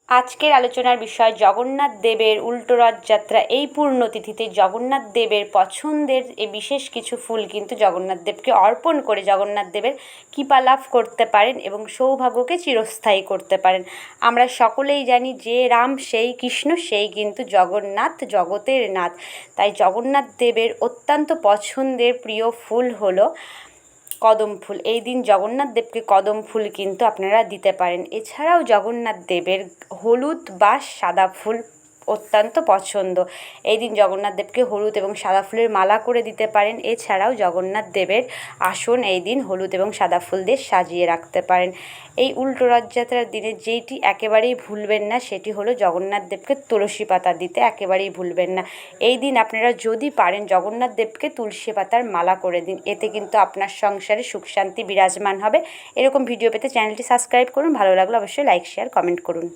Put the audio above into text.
আজকের আলোচনার বিষয় জগন্নাথ দেবের উল্টো রথযাত্রা। এই পূর্ণতিথিতে জগন্নাথ দেবের পছন্দের এই বিশেষ কিছু ফুল কিন্তু জগন্নাথ দেবকে অর্পণ করে জগন্নাথ দেবের কৃপা লাভ করতে পারেন এবং সৌভাগ্যকে চিরস্থায়ী করতে পারেন। আমরা সকলেই জানি যে রাম সেই কৃষ্ণ, সেই কিন্তু জগন্নাথ, জগতের নাথ। তাই জগন্নাথ দেবের অত্যন্ত পছন্দের প্রিয় ফুল হলো কদম ফুল। এই দিন জগন্নাথ দেবকে কদম ফুল কিন্তু আপনারা দিতে পারেন। এছাড়াও জগন্নাথ দেবের হলুদ বা সাদা ফুল অত্যন্ত পছন্দ। এই দিন জগন্নাথ দেবকে হলুদ এবং সাদা ফুলের মালা করে দিতে পারেন। এছাড়াও জগন্নাথ দেবের আসন এই দিন হলুদ এবং সাদা ফুল দিয়ে সাজিয়ে রাখতে পারেন। এই উল্টো রথযাত্রার দিনে যেটি একেবারেই ভুলবেন না সেটি হলো জগন্নাথ দেবকে তুলসী পাতা দিতে একেবারেই ভুলবেন না। এই দিন আপনারা যদি পারেন জগন্নাথ দেবকে তুলসী পাতার মালা করে দিন, এতে কিন্তু আপনার সংসারে সুখ শান্তি বিরাজমান হবে। এরকম ভিডিও পেতে চ্যানেলটি সাবস্ক্রাইব করুন। ভালো লাগলে অবশ্যই লাইক শেয়ার কমেন্ট করুন।